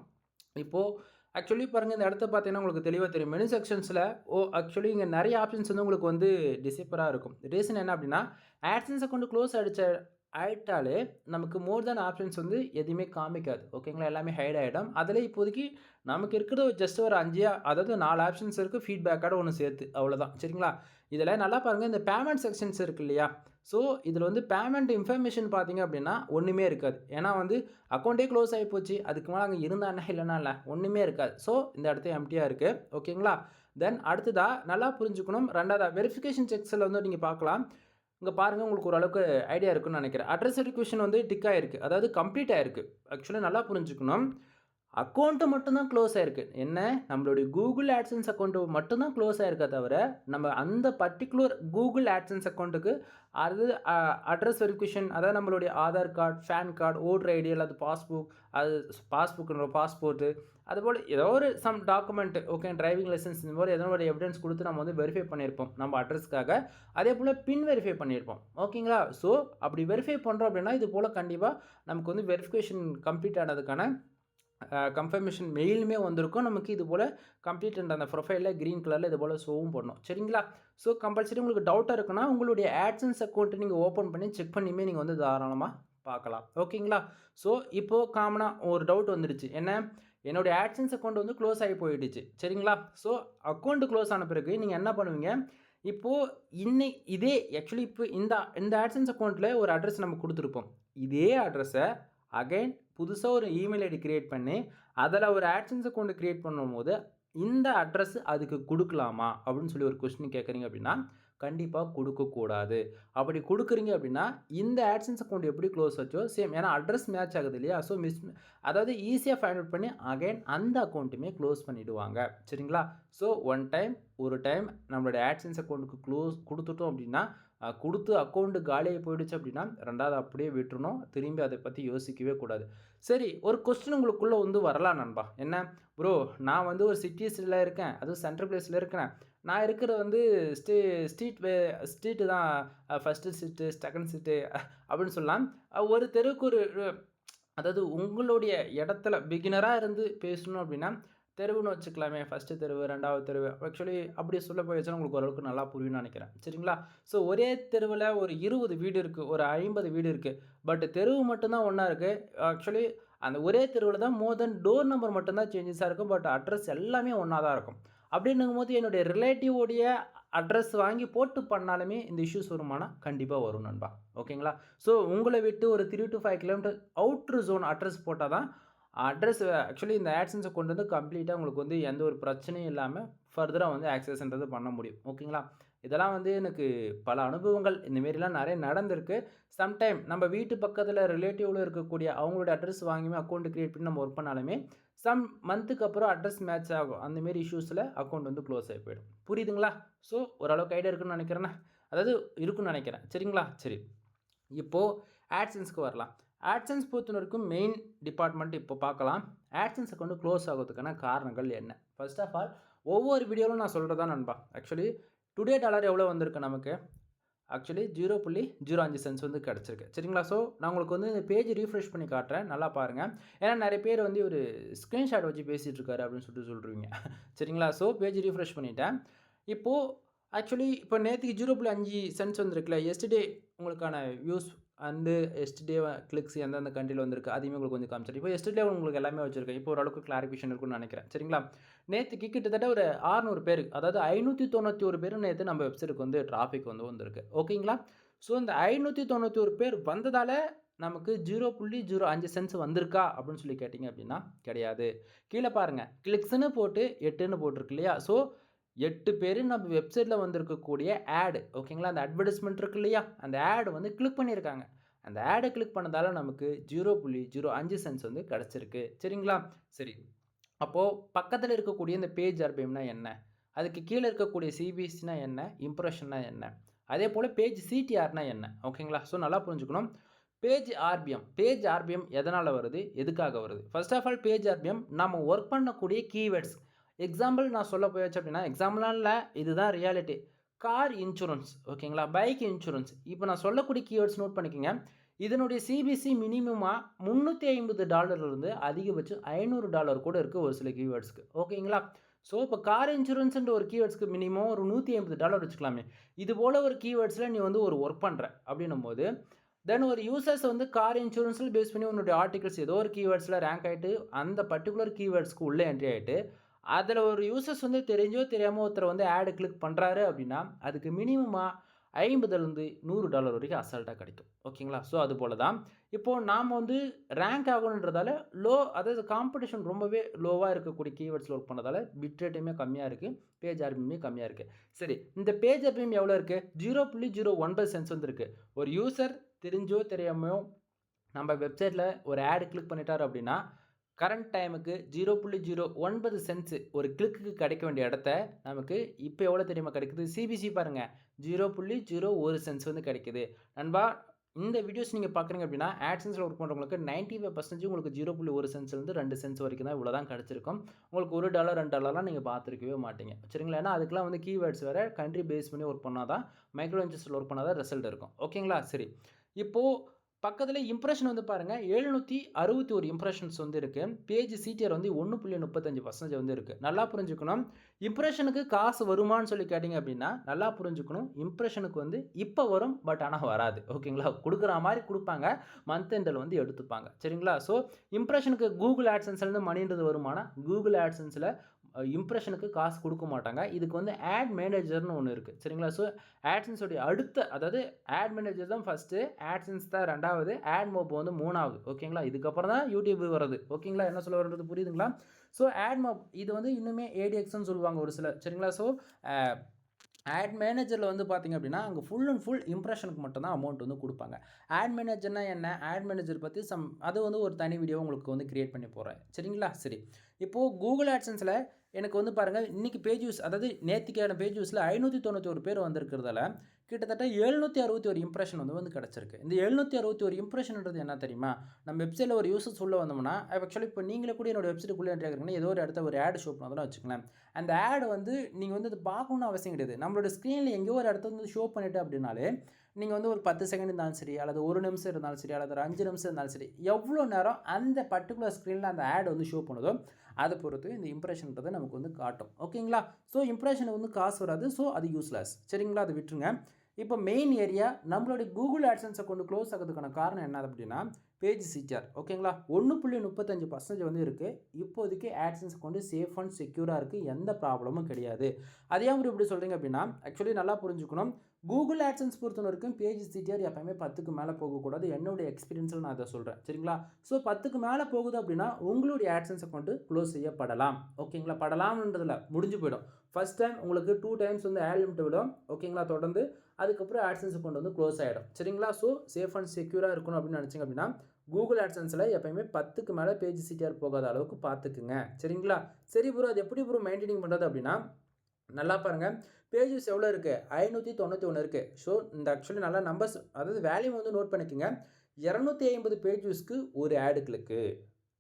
இப்போது ஆக்சுவலி பாருங்கள், இந்த இடத்த பார்த்தீங்கன்னா உங்களுக்கு தெளிவாக தெரியும். மெனு செக்ஷன்ஸில் ஆக்சுவலி இங்கே நிறைய ஆப்ஷன்ஸ் வந்து உங்களுக்கு வந்து டிசேப்பராக இருக்கும். ரீசன் என்ன அப்படின்னா ஆட்சன்ஸ் அக்கௌண்ட் க்ளோஸ் ஆகிட்டாலே நமக்கு மோர் தென் ஆப்ஷன்ஸ் வந்து எதுவுமே காமிக்காது. ஓகேங்களா? எல்லாமே ஹைட் ஆகிடும். அதில் இப்போதைக்கு நமக்கு இருக்கிறது ஜஸ்ட் ஒரு 5 அதாவது 4 ஆப்ஷன்ஸ் இருக்குது, ஃபீட்பேக்கோட ஒன்று சேர்த்து, அவ்வளோதான். சரிங்களா? இதில் நல்லா பாருங்கள், இந்த பேமெண்ட் செக்ஷன்ஸ் இருக்குது இல்லையா? ஸோ இதில் வந்து பேமெண்ட் இன்ஃபர்மேஷன் பார்த்தீங்க அப்படின்னா ஒன்றுமே இருக்காது. ஏன்னா வந்து அக்கௌண்ட்டே க்ளோஸ் ஆகி போச்சு, அதுக்கு மேலே அங்கே இருந்தானே இல்லைனா இல்லை, ஒன்றுமே இருக்காது. ஸோ இந்த இடத்த எம்டியாக இருக்குது. ஓகேங்களா? தென் அடுத்ததாக நல்லா புரிஞ்சுக்கணும். ரெண்டாவதாக வெரிஃபிகேஷன் செக்ஸில் வந்து நீங்கள் பார்க்கலாம். இங்கே பாருங்கள், உங்களுக்கு ஓரளவுக்கு ஐடியா இருக்குன்னு நினைக்கிறேன். அட்ரஸ் வெரிஃபிகேஷன் வந்து டிக் ஆகிருக்கு, அதாவது கம்ப்ளீட் ஆகிருக்கு. ஆக்சுவலாக நல்லா புரிஞ்சுக்கணும், அக்கௌண்ட்டு மட்டும்தான் க்ளோஸ் ஆகிருக்கு. என்ன, நம்மளுடைய கூகுள் ஆட்சன்ஸ் அக்கௌண்ட்டு மட்டும்தான் க்ளோஸ் ஆகிருக்கா தவிர நம்ம அந்த பர்டிகுலர் கூகுள் ஆட்சன்ஸ் அக்கௌண்ட்டுக்கு அது அட்ரஸ் வெரிஃபிகேஷன், அதாவது நம்மளுடைய Aadhaar card, PAN card, voter ID அல்லது பாஸ்போர்ட்டு, அதுபோல் ஏதோ ஒரு some document, okay, driving licence, இந்த மாதிரி ஏதோ ஒரு எவிடன்ஸ் கொடுத்து நம்ம வந்து வெரிஃபை பண்ணியிருப்போம் நம்ம அட்ரஸ்க்காக. அதே போல் பின் வெரிஃபை பண்ணியிருப்போம். ஓகேங்களா? ஸோ அப்படி வெரிஃபை பண்ணுறோம் அப்படின்னா இது போல் கண்டிப்பாக நமக்கு வந்து வெரிஃபிகேஷன் கம்ப்ளீட் ஆனதுக்கான கன்ஃபர்மேஷன் மெயிலுமே வந்திருக்கும். நமக்கு இது போல் கம்ப்ளீட் அந்த ப்ரொஃபைலில் க்ரீன் கலரில் இது போல் ஷோவும் பண்ணணும். சரிங்களா? ஸோ கம்பல்சரி உங்களுக்கு டவுட்டாக இருக்குன்னா உங்களுடைய ஆட்சன்ஸ் அக்கௌண்ட்டை நீங்கள் ஓப்பன் பண்ணி செக் பண்ணியுமே நீங்கள் வந்து தாராளமாக பார்க்கலாம். ஓகேங்களா? ஸோ இப்போது காமனாக ஒரு டவுட் வந்துடுச்சு. என்ன, என்னுடைய ஆட்சன்ஸ் அக்கௌண்ட் வந்து க்ளோஸ் ஆகி போயிடுச்சு. சரிங்களா? ஸோ அக்கௌண்ட்டு க்ளோஸ் ஆன பிறகு நீங்கள் என்ன பண்ணுவீங்க, இப்போது இதே ஆக்சுவலி இப்போ இந்த ஆட்சன்ஸ் அக்கௌண்ட்டில் ஒரு அட்ரஸ் நம்ம கொடுத்துருப்போம். இதே அட்ரஸை அகைன் புதுசாக ஒரு இமெயில் ஐடி க்ரியேட் பண்ணி அதில் ஒரு ஆட்சன்ஸ் அக்கௌண்ட் க்ரியேட் பண்ணும்போது இந்த அட்ரஸ் அதுக்கு கொடுக்கலாமா அப்படின்னு சொல்லி ஒரு கொஸ்டின் கேட்குறீங்க அப்படின்னா கண்டிப்பாக கொடுக்கக்கூடாது. அப்படி கொடுக்குறீங்க அப்படின்னா இந்த ஆட்சன்ஸ் அக்கௌண்ட் எப்படி க்ளோஸ் ஆச்சோ சேம், ஏன்னா அட்ரஸ் மேட்ச் ஆகுது இல்லையா? ஸோ அதாவது ஈஸியாக ஃபைண்ட் அவுட் பண்ணி அகைன் அந்த அக்கௌண்ட்டுமே க்ளோஸ் பண்ணிவிடுவாங்க. சரிங்களா? ஸோ ஒரு டைம் நம்மளுடைய ஆட்சன்ஸ் அக்கௌண்ட்டுக்கு க்ளோஸ் கொடுத்துட்டோம் அப்படின்னா கொடுத்து அக்கௌண்ட்டு காலியாகி போயிடுச்சு அப்படின்னா 2வது அப்படியே விட்டுறணும். திரும்பி அதை பற்றி யோசிக்கவே கூடாது. சரி, ஒரு கொஸ்டின் உங்களுக்குள்ளே வந்து வரலாம் நண்பா. என்ன ப்ரோ, நான் வந்து ஒரு சிட்டிஸில் இருக்கேன், அதுவும் சென்ட்ரல் பிளேஸில் இருக்கிறேன். நான் இருக்கிறது வந்து ஸ்டே ஸ்ட்ரீட் ஸ்ட்ரீட்டு தான், ஃபஸ்ட்டு ஸ்ட்ரீட்டு, செகண்ட் ஸ்ட்ரீட்டு அப்படின்னு சொல்லலாம். ஒரு தெருவுக்கு ஒரு அதாவது உங்களுடைய இடத்துல பிகினரா இருந்து பேசணும் அப்படின்னா, தெருவுன்னு வச்சுக்கலாமே. ஃபர்ஸ்ட்டு தெருவு, 2வது தெருவு. ஆக்சுவலி அப்படி சொல்ல போயாச்சுன்னா உங்களுக்கு ஓரளவுக்கு நல்லா புரியும்னு நெனைக்கிறேன். சரிங்களா? ஸோ ஒரே தெருவுல ஒரு 20 வீடு இருக்கு. ஒரு 50 வீடு இருக்கு. பட் தெருவு மட்டும் தான் ஒண்ணா இருக்கு. ஆக்சுவலி அந்த ஒரே தெருவுல தான் மோர் தென் டோர் நம்பர் மட்டும் தான் சேஞ்சஸா இருக்கும். பட் அட்ரஸ் எல்லாமே ஒண்ணா தான் இருக்கும். அப்படின்னும்போது என்னுடைய ரிலேட்டிவ் உடைய அட்ரஸ் வாங்கி போட்டு பண்ணாலுமே இந்த இஷ்யூஸ் வருமானா? கண்டிப்பா வரும் நண்பா. ஓகேங்களா? ஸோ உங்கள விட்டு ஒரு 3 to 5 kilometre outer zone address போட்டா தான் அட்ரஸ் ஆக்சுவலி இந்த ஆட்சன்ஸை கொண்டு வந்து கம்ப்ளீட்டா உங்களுக்கு வந்து எந்த ஒரு பிரச்சனையும் இல்லாம ஃபர்தரா வந்து ஆக்சஸ்ன்றது பண்ண முடியும். ஓகேங்களா? இதெல்லாம் வந்து எனக்கு பல அனுபவங்கள் இந்த மாரிலாம் நெறைய நடந்திருக்கு. சம்டைம் நம்ம வீட்டு பக்கத்தில ரிலேட்டிவ்ல இருக்கக்கூடிய அவங்களோட அட்ரஸ் வாங்கியுமே அக்கவுண்ட் கிரியேட் பண்ணி நம்ம ஒர்க் பண்ணாலுமே, சம் மந்த்துக்கு அப்புறம் அட்ரஸ் மேட்ச் ஆகும். அந்த மாரி இஷ்யூஸ்ல அக்கவுண்ட் வந்து க்ளோஸ் ஆயி போயிடும். புரியுதுங்களா? ஸோ ஓரளவுக்கு ஐடியா இருக்குன்னு நெனைக்கிறேனே. அதாவது இருக்குன்னு நெனைக்கிறேன். சரிங்களா? சரி. இப்போ ஆட்சன்ஸ்க்கு வரலாம். ஆட்சன்ஸ் பொறுத்தவரைக்கும் மெயின் டிபார்ட்மெண்ட் இப்போ பார்க்கலாம். ஆட்சன்ஸ் அக்கவுண்ட் க்ளோஸ் ஆகுறதுக்கான காரணங்கள் என்ன? ஃபர்ஸ்ட் ஆஃப் ஆல் ஒவ்வொரு வீடியோவிலும் நான் சொல்றது தான் நண்பா. ஆக்சுவலி டுடே டாலர் எவ்வளோ வந்திருக்கு நமக்கு? ஆக்சுவலி 0.05 சென்ட்ஸ் வந்து கிடச்சிருக்கு. சரிங்களா? ஸோ நான் உங்களுக்கு வந்து இந்த பேஜ் ரீஃப்ரெஷ் பண்ணி காட்டுறேன். நல்லா பாருங்க. ஏன்னா நெறைய பேர் வந்து ஒரு ஸ்க்ரீன்ஷாட் வச்சு பேசிட்டு இருக்காரு அப்படின்னு சொல்லிட்டு சொல்றீங்க. சரிங்களா? ஸோ பேஜ் ரீஃப்ரெஷ் பண்ணிட்டேன். இப்போ ஆக்சுவலி இப்போ நேத்திக்கு 0.5 சென்ட்ஸ் வந்திருக்குல்ல. எஸ்டர்டே உங்களுக்கான வியூஸ் அண்டு எஸ்டர்டே கிளிக்ஸ் எந்தெந்த கண்ட்ரில வந்திருக்கு அதையுமே உங்களுக்கு கொஞ்சம் காமிச்சிட்டு இப்போ எஸ்டர்டே உங்களுக்கு எல்லாமே வச்சிருக்கேன். இப்போ ஓரளவுக்கு கிளாரிஃபிகேஷன் இருக்குன்னு நினைக்கிறேன். சரிங்களா? நேத்திக்கு கிட்டத்தட்ட ஒரு 600 பேர், அதாவது 591 பேர் நேத்து நம்ம வெப்சைட்க்கு வந்து டிராஃபிக் வந்து வந்திருக்கு. ஓகேங்களா? ஸோ இந்த 591 பேர் வந்ததால நமக்கு 0.05 சென்ட்ஸ் வந்திருக்கா அப்படின்னு சொல்லி கேட்டீங்க அப்படின்னா, கிடையாது. கீழ பாருங்க. கிளிக்ஸ்ன்னு போட்டு 8ன்னு போட்டிருக்கு இல்லையா? ஸோ 8 பேரு நம்ம வெப்சைட்ல வந்திருக்கக்கூடிய ஆட், ஓகேங்களா? அந்த அட்வர்டைஸ்மென்ட் இருக்கு இல்லையா? அந்த ஆட் வந்து கிளிக் பண்ணியிருக்காங்க. அந்த ஆட கிளிக் பண்ணதால நமக்கு 0.05 சென்ட்ஸ் வந்து கிடைச்சிருக்கு. சரிங்களா? சரி. அப்போ பக்கத்துல இருக்கக்கூடிய இந்த பேஜ் ஆர்பிஎம்னா என்ன? அதுக்கு கீழ இருக்கக்கூடிய சிபிசினா என்ன? இம்ப்ரஷன்னா என்ன? அதேபோல பேஜ் சிடிஆர்னா என்ன? ஓகேங்களா? ஸோ நல்லா புரிஞ்சுக்கணும். பேஜ் ஆர்பிஎம் எதனால வருது? எதுக்காக வருது? First of all page RPM நம்ம ஒர்க் பண்ணக்கூடிய கீவேர்ட்ஸ். எக்ஸாம்பிள் நான் சொல்ல போயாச்சு அப்படின்னா, எக்ஸாம்பிள்லாம் இல்ல. இதுதான் ரியாலிட்டி. கார் இன்சூரன்ஸ், ஓகேங்களா? Bike insurance. இப்போ நான் சொல்லக்கூடிய கீவேர்ட்ஸ் நோட் பண்ணிக்கங்க. இதனுடைய சிபிசி மினிமமா $350 இருந்து அதிகபட்சம் $500 கூட இருக்கு ஒரு சில கீவேர்ட்ஸ்க்கு. ஓகேங்களா? ஸோ இப்போ கார் இன்சூரன்ஸ்ன்ற ஒரு கீவேர்ட்ஸ்க்கு மினிமம் ஒரு $150 வச்சுக்கலாமே. இது போல ஒரு கீவேர்ட்ஸ்ல நீ வந்து ஒரு ஒர்க் பண்ற அப்படின்னும்போது, தென் ஒரு யூசர்ஸ் வந்து கார் இன்சூரன்ஸ்ல பேஸ் பண்ணி உன்னுடைய ஆர்டிகிள்ஸ் ஏதோ ஒரு கீவேர்ட்ஸ்ல ரேங்க் ஆயிட்டு, அந்த பர்ட்டிகுலர் கீவேர்ட்ஸ்க்கு உள்ள என்ட்ரி ஆயிட்டு, அதில ஒரு யூசர்ஸ் வந்து தெரிஞ்சோ தெரியாம ஒருத்தர் வந்து ஆட் கிளிக் பண்றாரு அப்படின்னா, அதுக்கு மினிமமா $50லேருந்து $100 வரைக்கும் அசால்ட்டா கிடைக்கும். ஓகேங்களா? ஸோ அதுபோல தான். இப்போ நாம வந்து ரேங்க் ஆகணுன்றதால அதாவது காம்படிஷன் ரொம்பவே லோவா இருக்கக்கூடிய கீவேர்ட்ஸ்ல ஒர்க் பண்ணதால பிட் ரேட்டுமே கம்மியா இருக்கு. பேஜ் ஆர்பிஎம்மே கம்மியா இருக்கு. சரி, இந்த பேஜ் ஆர்பிஎம் எவ்வளோ இருக்கு? 0.09 சென்ட்ஸ் வந்திருக்கு. ஒரு யூசர் தெரிஞ்சோ தெரியாமயோ நம்ம வெப்சைட்ல ஒரு ஆட் கிளிக் பண்ணிட்டாரு அப்படின்னா, கரண்ட் டைமுக்கு 0.09 சென்ட்ஸ் ஒரு கிளிக்குக்கு கிடைக்க வேண்டிய இடத்த நமக்கு இப்போ எவ்வளோ தெரியுமா கிடைக்குது? சிபிசி பாருங்க. 0.01 சென்ட்ஸ் வந்து கிடைக்குது. நண்பா, இந்த வீடியோஸ் நீங்க பார்க்குறீங்க அப்படின்னா, ஆட்சன்ஸ்ல ஒர்க் பண்றவங்களுக்கு 95% உங்களுக்கு 0.1 சென்ட்ஸ்லேருந்து 2 சென்ட்ஸ் வரைக்கும் தான் இவ்வளோ தான் கிடைச்சிருக்கும். உங்களுக்கு $1 $2லாம் நீங்க பார்த்துருக்கவே மாட்டீங்க. சரிங்களா? ஏன்னா அதுக்கெல்லாம் வந்து கீவேர்ட்ஸ் வேற கண்ட்ரி பேஸ் பண்ணி ஒர்க் பண்ணா தான், மைக்ரோ இன்ச்சஸ்ல ஒர்க் பண்ணா தான் ரிசல்ட் இருக்கும். ஓகேங்களா? சரி. இப்போ பக்கத்துல இம்ப்ரஷன் வந்து பாருங்க 761 இம்ப்ரஷன்ஸ் வந்து இருக்கு. பேஜ் சிடிஆர் வந்து 1.35% வந்து இருக்கு. நல்லா புரிஞ்சுக்கணும். இம்ப்ரஷனுக்கு காசு வருமான்னு சொல்லி கேட்டீங்க அப்படின்னா, நல்லா புரிஞ்சுக்கணும். இம்ப்ரஷனுக்கு வந்து இப்ப வரும். பட் ஆனா வராது. ஓகேங்களா? குடுக்குற மாரி குடுப்பாங்க. மந்த் எண்டுல வந்து எடுத்துப்பாங்க. சரிங்களா? ஸோ இம்ப்ரஷனுக்கு Google AdSenseலேருந்து மணின்றது வருமானா, Google AdSenseல இம்ப்ரஷனுக்கு காசு குடுக்க மாட்டாங்க. இதுக்கு வந்து ஆட் மேனேஜர்ன்னு ஒண்ணு இருக்கு. சரிங்களா? ஸோ AdSense உடைய அடுத்த, அதாவது ஆட் மேனேஜர் தான் ஃபர்ஸ்ட்டு, AdSense தான் 2வது, AdMob வந்து 3வது. ஓகேங்களா? இதுக்கப்புறம் தான் YouTube வருது. ஓகேங்களா? என்ன சொல்ல வர்றது புரியுதுங்களா? ஸோ AdMob இது வந்து இன்னுமே ADXன்னு சொல்லுவாங்க ஒரு சிலர். சரிங்களா? ஸோ அ ஆட் மேனேஜர்ல வந்து பார்த்தீங்க அப்படின்னா, அங்க ஃபுல் அண்ட் ஃபுல் இம்ப்ரஷனுக்கு மட்டும் தான் அமௌண்ட் வந்து குடுப்பாங்க. ஆட் மேனேஜர்னா என்ன? ஆட் மேனேஜர் பத்தி அது வந்து ஒரு தனி வீடியோ உங்களுக்கு வந்து கிரியேட் பண்ணி போடுறேன். சரிங்களா? சரி. இப்போ Google AdSenseல எனக்கு வந்து பாருங்க, இன்னைக்கு பேஜ் வியூஸ், அதாவது நேத்திக்கான பேஜ் வியூஸ்ல 591 பேர் வந்திருக்கிறதால, கிட்டத்தட்ட 761 இம்ப்ரெஷன் வந்து கிடச்சிருக்கு. இந்த 761 இம்ப்ரெஷன்ன்றது என்ன தெரியுமா? நம்ம வெப்சைட்டில் ஒரு யூசர்ஸ் உள்ள வந்தோம்னா, ஆக்சுவலி இப்போ நீங்களே கூட என்னோட வெப்சைட்டுக்குள்ளே என்ட்ரி ஆகுறீங்கன்னா, ஏதோ ஒரு இடத்துல ஒரு ஆட் ஷோ பண்ணுறதுன்னு வச்சுக்கங்களேன். அந்த ஆட் வந்து நீங்கள் வந்து அது பார்க்கணும்னு அவசியம் கிடையாது. நம்மளோட ஸ்க்ரீனில் எங்கேயோ ஒரு இடத்துல வந்து ஷோ பண்ணிட்டு அப்படின்னாலே, நீங்கள் வந்து ஒரு 10 செகண்ட் இருந்தாலும் சரி, அல்லது 1 நிமிஷம் இருந்தாலும் சரி, அல்லது ஒரு 5 நிமிஷம் இருந்தாலும் சரி, எவ்வளோ நேரம் அந்த பர்ட்டிகுலர் ஸ்க்ரீனில் அந்த ஆட் வந்து ஷோ பண்ணுதோ, அதை பொறுத்து இந்த இம்ப்ரெஷன்ன்றதை நமக்கு வந்து காட்டும். ஓகேங்களா? ஸோ இம்ப்ரெஷனுக்கு வந்து காசு வராது. ஸோ அது யூஸ்லெஸ். சரிங்களா? அதை விட்டுருங்க. இப்போ மெயின் ஏரியா நம்மளுடைய கூகுள் ஆட்சன்ஸை கொண்டு க்ளோஸ் ஆகிறதுக்கான காரணம் என்ன அப்படின்னா பேஜ் சிடிஆர். ஓகேங்களா? 1.35% வந்து இருக்குது. இப்போதைக்கு ஆட்சன்ஸ் கொண்டு சேஃப் அண்ட் செக்யூராக இருக்குது. எந்த ப்ராப்ளமும் கிடையாது. அதே மாதிரி இப்படி சொல்கிறீங்க அப்படின்னா ஆக்சுவலி நல்லா புரிஞ்சுக்கணும். கூகுள் ஆட்சன்ஸ் பொறுத்த வரைக்கும் பேஜ் சிடிஆர் எப்பவுமே 10க்கு மேலே போகக்கூடாது. என்னுடைய எக்ஸ்பீரியன்ஸில் நான் அதை சொல்கிறேன். சரிங்களா? ஸோ 10க்கு மேலே போகுது அப்படின்னா உங்களுடைய ஆட்சன்ஸ் அக்கௌண்ட்டு க்ளோஸ் செய்யப்படலாம். ஓகேங்களா? படலாம்ன்றதில் முடிஞ்சு போயிடும். ஃபர்ஸ்ட் டைம் உங்களுக்கு 2 டைம்ஸ் வந்து ஆட் லிமிட் விடும். ஓகேங்களா? தொடர்ந்து அதுக்கப்புறம் ஆட்சன்ஸ் அக்கௌண்ட் வந்து க்ளோஸ் ஆகிடும். சரிங்களா? ஸோ சேஃப் அண்ட் செக்யூராக இருக்கணும் அப்படின்னு நினச்சிங்க அப்படின்னா கூகுள் ஆட்சன்ஸில் எப்பயுமே 10க்கு மேலே பேஜ் சிடிஆர் போகாத அளவுக்கு பார்த்துக்குங்க. சரிங்களா? சரி ப்ரோ, அது எப்படி ப்ரோ மெயின்டைனிங் பண்ணுறது அப்படின்னா நல்லா பாருங்கள். பேஜஸ் எவ்வளோ இருக்குது? 591 இருக்குது. ஸோ இந்த ஆக்சுவலி நல்லா நம்பர்ஸ், அதாவது வேல்யூ வந்து நோட் பண்ணிக்கோங்க. 250 பேஜஸ்க்கு ஒரு ஆடு கிளிக்கு.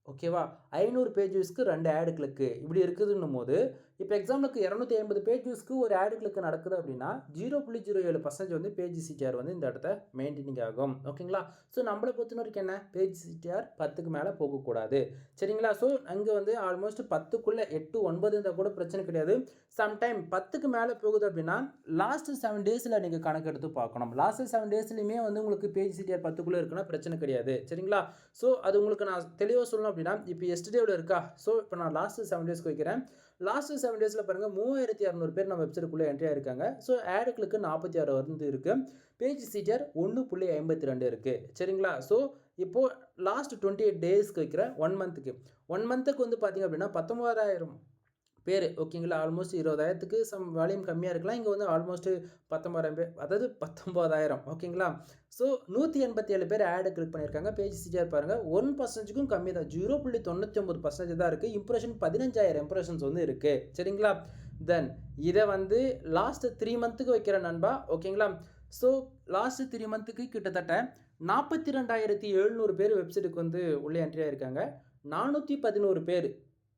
ஓகேவா? 500 பேஜஸ்க்கு 2 ஆடு கிளிக்கு. இப்படி இருக்குதுன்னும் போது இப்போ எக்ஸாம்பிளுக்கு 250 பேஜஸ்க்கு ஒரு ஆடு கிளிக்கு நடக்குது அப்படின்னா 0.07% வந்து பேஜ் சிடிஆர் வந்து இந்த இடத்த மெயின்டைனிங் ஆகும். ஓகேங்களா? ஸோ நம்மளை பொறுத்த வரைக்கும் என்ன, பேஜ் சிடிஆர் 10க்கு மேலே போகக்கூடாது. சரிங்களா? ஸோ அங்கே வந்து ஆல்மோஸ்ட் 10க்குள்ளே 8, 9 இருந்தால் கூட பிரச்சனை கிடையாது. சம்டைம் 10க்கு மேலே போகுது அப்படின்னா லாஸ்ட் 7 டேஸில் நீங்கள் கணக்கு எடுத்து பார்க்கணும். லாஸ்ட் 7 டேஸ்லையுமே வந்து உங்களுக்கு பேஜ் சிடிஆர் 10க்குள்ளே இருக்குன்னா பிரச்சனை கிடையாது. சரிங்களா? ஸோ அது உங்களுக்கு நான் தெளிவாக சொல்லணும் அப்படின்னா இப்போ எஸ்டர்டேவில் இருக்கா? ஸோ இப்போ நான் லாஸ்ட் 7 டேஸ்க்கு வைக்கிறேன். லாஸ்ட் 7 டேஸில் பாருங்கள் 3200 பேர் நம்ம வெப்சைட்டுக்குள்ளே என்ட்ரி ஆயிருக்காங்க. ஸோ ஆடுகளுக்கு 46 வந்து இருக்குது. பேஜ் சிடிஆர் 1.52 இருக்குது. சரிங்களா? ஸோ இப்போது லாஸ்ட் 28 டேஸ்க்கு வைக்கிற 1 மந்த்துக்கு வந்து பார்த்திங்க அப்படின்னா 19,000 பேர். ஓகேங்களா? ஆல்மோஸ்ட் 20,000க்கு சம் வால்யூம் கம்மியாக இருக்கலாம். இங்கே வந்து ஆல்மோஸ்ட் 19,000 பேர், அதாவது 19,000. ஓகேங்களா? ஸோ 187 பேர் ஆடு கிளிக் பண்ணியிருக்காங்க. பேஜ் சிடிஆர் பாருங்கள் 1%க்கும் கம்மி தான். 0.99% தான் இருக்குது. இம்ப்ரெஷன் 15,000 இம்ப்ரெஷன்ஸ் வந்து இருக்குது. சரிங்களா? தென் இதை வந்து லாஸ்ட் 3 மந்த்துக்கு வைக்கிற நண்பா. ஓகேங்களா? ஸோ லாஸ்ட் 3 மந்த்துக்கு கிட்டத்தட்ட 42,700 பேர் வெப்சைட்டுக்கு வந்து உள்ளே என்ட்ரி ஆகிருக்காங்க. 411 பேர்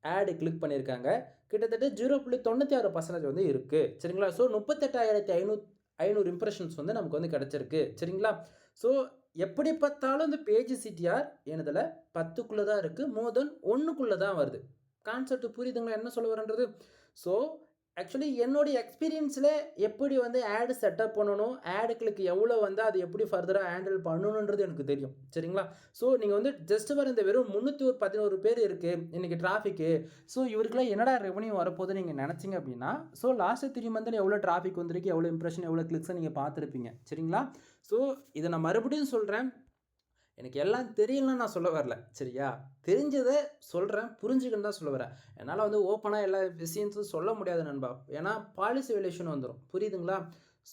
ஆடு கிளிக் பண்ணியிருக்காங்க. கிட்டத்தட்ட 0.96% வந்து இருக்குது. சரிங்களா? ஸோ 38,500 இம்ப்ரெஷன்ஸ் வந்து நமக்கு வந்து கிடச்சிருக்கு. சரிங்களா? ஸோ எப்படி பார்த்தாலும் இந்த பேஜ் சிடிஆர் எனதில் 10க்குள்ளே தான் இருக்குது. மோர் தென் 1க்குள்ளே தான் வருது. கான்செப்ட் புரியுதுங்களா என்ன சொல்ல வரேன்றது? ஸோ ஆக்சுவலி என்னுடைய எக்ஸ்பீரியன்ஸில் எப்படி வந்து ஆடு செட்டப் பண்ணணும், ஆடுகளுக்கு எவ்வளோ வந்து அது எப்படி ஃபர்தராக ஹேண்டில் பண்ணணுன்றது எனக்கு தெரியும். சரிங்களா? ஸோ நீங்கள் வந்து ஜஸ்ட் வர இந்த வெறும் 311 பேர் இருக்குது இன்றைக்கி டிராஃபிக்கு. ஸோ இவருக்குலாம் என்னடா ரெவன்யூ வரப்போகுது நீங்கள் நினச்சிங்க அப்படின்னா, ஸோ லாஸ்ட் 3 மந்தில் எவ்வளோ டிராஃபிக் வந்திருக்கு, எவ்வளோ இம்ப்ரெஷன், எவ்வளோ கிளிக்ஸை நீங்கள் பார்த்துருப்பீங்க. சரிங்களா? ஸோ இதை நான் மறுபடியும் சொல்கிறேன். எனக்கு எல்லாம் தெரியலன்னு நான் சொல்ல வரல. சரியா? தெரிஞ்சதை சொல்கிறேன், புரிஞ்சுக்கன்னு தான் சொல்ல வரேன். என்னால் வந்து ஓப்பனாக எல்லா விஷயத்தையும் சொல்ல முடியாது நண்பா. ஏன்னா பாலிசி வேலேஷன் வந்துடும். புரியுதுங்களா?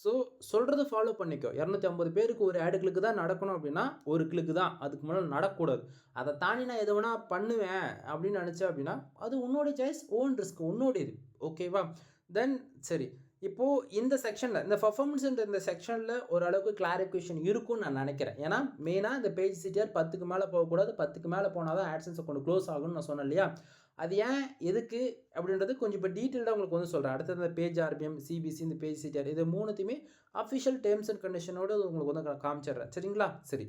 ஸோ சொல்கிறத ஃபாலோ பண்ணிக்கோ. 250 பேருக்கு ஒரு ஆடு கிளிக்கு தான் நடக்கணும் அப்படின்னா ஒரு கிளிக்கு தான், அதுக்கு முன்னாடி நடக்கக்கூடாது. அதை தாண்டி நான் எதை வேணால் பண்ணுவேன் அப்படின்னு நினச்சேன் அப்படின்னா அது உன்னோடைய சாய்ஸ், ஓன் ரிஸ்க், உன்னோடையது. ஓகேவா? தென் சரி, இப்போது இந்த செக்ஷனில் இந்த பர்ஃபார்மன்ஸ்ன்ற இந்த செக்ஷனில் ஓரளவுக்கு கிளாரிஃபிகேஷன் இருக்கும்னு நான் நினைக்கிறேன். ஏன்னா மெயினாக இந்த பேஜ் சிடிஆர் 10க்கு மேலே போகக்கூடாது. 10க்கு மேலே போனால் தான் ஆட்சன்ஸ் அக்கௌண்ட் க்ளோஸ் ஆகும்னு நான் சொன்னேன் இல்லையா? அது ஏன், எதுக்கு அப்படின்றது கொஞ்சம் இப்போ டீட்டெயில்டாக உங்களுக்கு வந்து சொல்கிறேன். அடுத்தது இந்த பேஜ் ஆர்பிஎம், சிபிசி, இந்த பேஜ் சிடிஆர் இது மூணுத்தையுமே அஃபிஷியல் டேர்ம்ஸ் அண்ட் கண்டிஷனோடு உங்களுக்கு வந்து காமிச்சிடுறேன். சரிங்களா? சரி,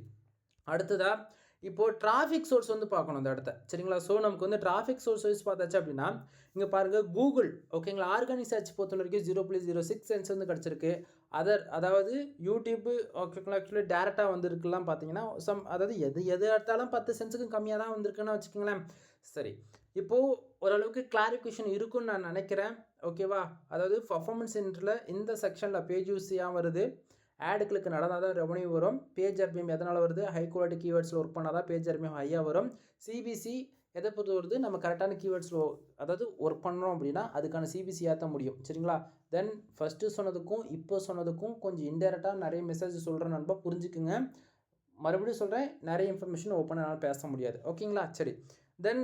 அடுத்ததாக இப்போது டிராஃபிக் சோர்ஸ் வந்து பார்க்கணும் இந்த இடத்த. சரிங்களா? ஸோ நமக்கு வந்து டிராஃபிக் சோர்ஸ் வைஸ் பார்த்தாச்சு அப்படின்னா இங்கே பாருங்கள் கூகுள். ஓகேங்களா? ஆர்கானிக் சர்ச் பொறுத்த வரைக்கும் 0.06 சென்ஸ் வந்து கிடச்சிருக்கு. அதாவது யூடியூப்பு ஓகேங்களா ஆக்சுவலி டேரெக்டாக வந்துருக்குலாம் பார்த்தீங்கன்னா அதாவது எது எடுத்தாலும் 10 சென்ஸுக்கும் கம்மியாக தான் வந்திருக்குன்னு வச்சுக்கோங்களேன். சரி, இப்போது ஓரளவுக்கு கிளாரிஃபிகேஷன் இருக்குன்னு நான் நினைக்கிறேன். ஓகேவா? அதாவது பர்ஃபார்மன்ஸ் சென்டரில் இந்த செக்ஷனில் பேஜ் யூஸியாக வருது. ஆடுகளுக்கு நடந்தால் தான் ரெவன்யூ வரும். பேஜ் ஆர்பிஎம் எதனால் வருது? ஹை குவாலிட்டி கீவேர்ட்ஸில் ஒர்க் பண்ணால் தான் பேஜ் ஆர்பிஎம் ஹையாக வரும். சிபிசி எதை பொறுத்து வருது? நம்ம கரெக்டான கீவேர்ட்ஸில் அதாவது ஒர்க் பண்ணுறோம் அப்படின்னா அதுக்கான சிபிசி ஏற்ற முடியும். சரிங்களா? தென் ஃபஸ்ட்டு சொன்னதுக்கும் இப்போ சொன்னதுக்கும் கொஞ்சம் இன்டெரக்டாக நிறைய மெசேஜ் சொல்கிறேன் நண்பா, புரிஞ்சுக்குங்க. மறுபடியும் சொல்கிறேன், நிறைய இன்ஃபர்மேஷன் ஓப்பனாக பேச முடியாது. ஓகேங்களா? சரி, தென்